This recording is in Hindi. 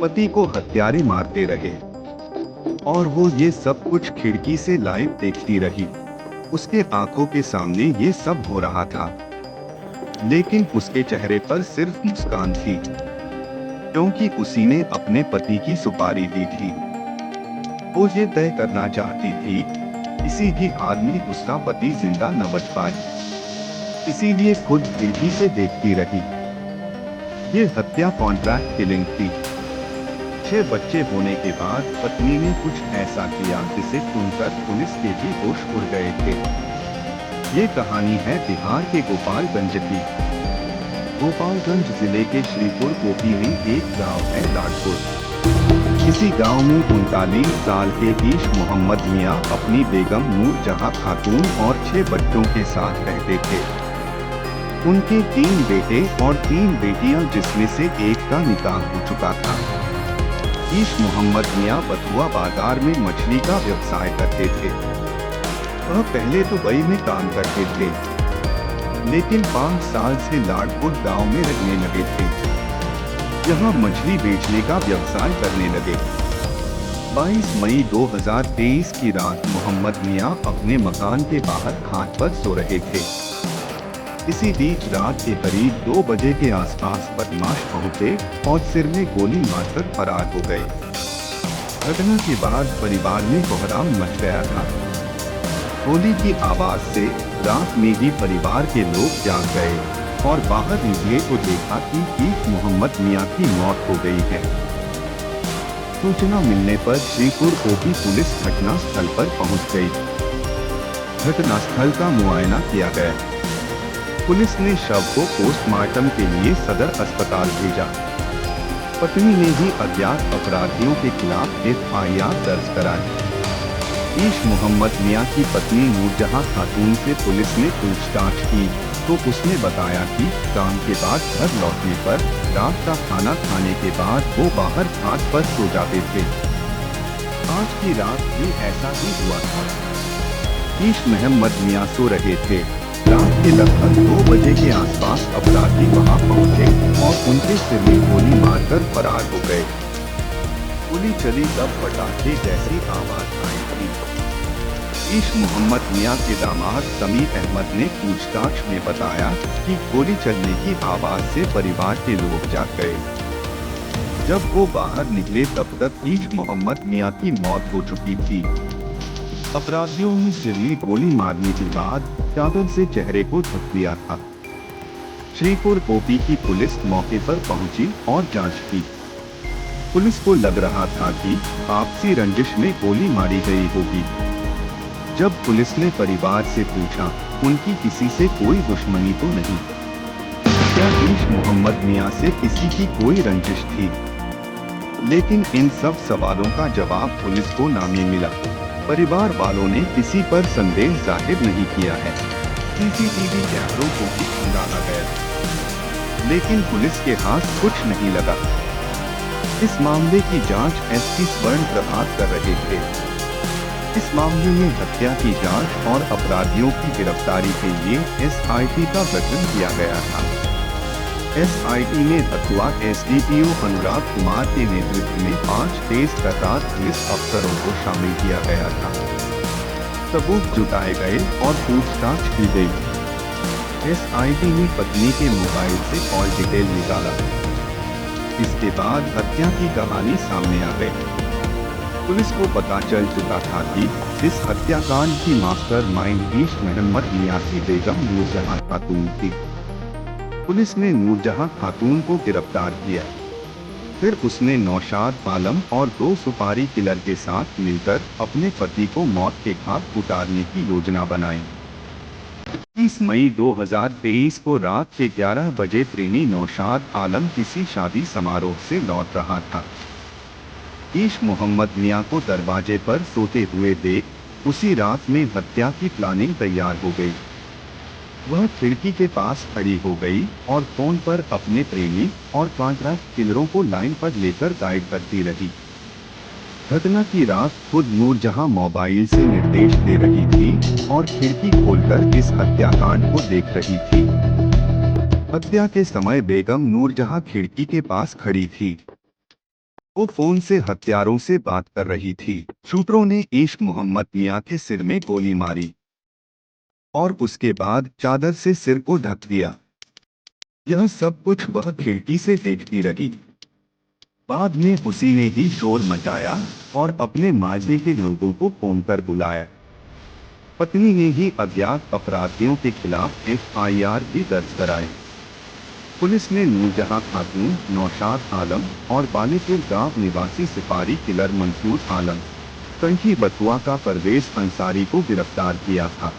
पति को हत्यारे मारते रहे और वो ये सब कुछ खिड़की से लाइव देखती रही। उसके आंखों के सामने ये सब हो रहा था, लेकिन उसके चेहरे पर सिर्फ मुस्कान थी, क्योंकि उसी ने अपने पति की सुपारी दी थी। वो ये तय करना चाहती थी किसी भी हाल में उसका पति जिंदा न बच पाए, इसीलिए खुद खिड़की से देखती रही। ये हत्या कॉन्ट्रैक्ट किलिंग थी। 6 बच्चे होने के बाद पत्नी ने कुछ ऐसा किया जिसे सुनकर पुलिस के भी होश उड़ गए थे। ये कहानी है बिहार के गोपालगंज की। गोपालगंज जिले के श्रीपुर कोपी में एक गांव है लाडपुर। इसी गांव में 39 साल के ईश मोहम्मद मियां अपनी बेगम नूरजहां खातून और 6 बच्चों के साथ रहते थे। उनके 3 बेटे और 3 बेटियां, जिसमें से एक का निकाह हो चुका था। ईश मोहम्मद मियां बथुआ बाजार में मछली का व्यवसाय करते थे। वह पहले दुबई में काम करते थे, लेकिन 5 साल से लाडपुर गांव में रहने लगे थे। यहाँ मछली बेचने का व्यवसाय करने लगे। 22 मई 2023 की रात मोहम्मद मियां अपने मकान के बाहर खाट पर सो रहे थे। इसी बीच रात के करीब 2 बजे के आसपास बदमाश पहुंचे और सिर में गोली मारकर फरार हो गए। घटना के बाद परिवार में कोहराम मच गया था। गोली की आवाज से रात में ही परिवार के लोग जाग गए और बाहर निकले तो देखा कि ईश मोहम्मद मियां की मौत हो गई है। सूचना मिलने पर श्रीपुर कोपी पुलिस घटना स्थल पर पहुंच गई। घटनास्थल का मुआयना किया गया। पुलिस ने शव को पोस्टमार्टम के लिए सदर अस्पताल भेजा। पत्नी ने भी अज्ञात अपराधियों के खिलाफ FIR दर्ज कराई। ईश मोहम्मद मियां की पत्नी नूरजहां खातून से पुलिस ने पूछताछ की तो उसने बताया कि काम के बाद घर लौटने पर रात का खाना खाने के बाद वो बाहर घाट पर सो जाते थे। आज की रात भी ऐसा ही हुआ था। ईश मोहम्मद मियां सो रहे थे। रात के लगभग 2 बजे के आसपास अपराधी वहां पहुंचे और उनके सिर में गोली मारकर फरार हो गए। गोली चली तब पटाखे जैसी आवाज आई थी। ईश मोहम्मद मियां के दामाद समीर अहमद ने पूछताछ में बताया कि गोली चलने की आवाज से परिवार के लोग जाग गए। जब वो बाहर निकले तब तक ईश मोहम्मद मियां की मौत हो चुकी थी। अपराधियों ने सिर में गोली मारने के बाद चादर से चेहरे को ढक दिया था। श्रीपुर कोपी की पुलिस मौके पर पहुंची और जांच की। पुलिस को लग रहा था कि आपसी रंजिश में गोली मारी गई होगी। जब पुलिस ने परिवार से पूछा, उनकी किसी से कोई दुश्मनी तो नहीं। क्या ईश मोहम्मद मियां से किसी की कोई रंजिश थी? लेकिन इन सब सवालों का जवाब पुलिस को ना मिला। परिवार वालों ने किसी पर संदेह जाहिर नहीं किया है। CCTV कैमरों को भी खंगाला गया, लेकिन पुलिस के हाथ कुछ नहीं लगा। इस मामले की जांच SP स्वर्ण प्रभात कर रहे थे। इस मामले में हत्या की जांच और अपराधियों की गिरफ्तारी के लिए SIT का गठन किया गया था। SIT में बथुआ SDPO अनुराग कुमार के नेतृत्व में 5 तेज तर्रार पुलिस अफसरों को शामिल किया गया था। सबूत जुटाए गए और पूछताछ की गई। SIT ने पत्नी के मोबाइल से कॉल डिटेल निकाला। इसके बाद हत्या की कहानी सामने आ गई। पुलिस को पता चल चुका था कि इस हत्याकांड की मास्टरमाइंड ईश मोहम्मद मियां की बेगम नूरजहां खातून थी। पुलिस ने नूरजहां खातून को गिरफ्तार किया। फिर उसने नौशाद आलम और 2 सुपारी किलर के साथ मिलकर अपने पति को मौत के घाट उतारने की योजना बनाई। 30 मई 2023 को रात के 11 बजे प्रेमी नौशाद आलम किसी शादी समारोह से लौट रहा था। ईश मोहम्मद मियां को दरवाजे पर सोते हुए देख उसी रात में हत्या की प्लानिंग तैयार हो गई। वह खिड़की के पास खड़ी हो गई और फोन पर अपने प्रेमी और कॉन्ट्रैक्ट किलरों को लाइन पर लेकर गाइड करती रही। घटना की रात खुद नूरजहां मोबाइल से निर्देश दे रही थी और खिड़की खोलकर इस हत्याकांड को देख रही थी। हत्या के समय बेगम नूरजहां खिड़की के पास खड़ी थी। वो फोन से हत्यारों से बात कर रही थी। शूटरों ने इश्क मोहम्मद मियां के सिर में गोली मारी और उसके बाद चादर से सिर को ढक दिया। यह सब कुछ वह खिड़की से देखती रही। बाद में उसी ने ही शोर मचाया और अपने मायने के लोगों को फोन पर बुलाया। पत्नी ने ही अज्ञात अपराधियों के खिलाफ एफआईआर भी दर्ज कराई। पुलिस ने नूरजहां खातून, नौशाद आलम और बानीपुर गांव निवासी सिपाही किलर मंसूर आलम, कंठी बथुआ का परवेज अंसारी को गिरफ्तार किया था।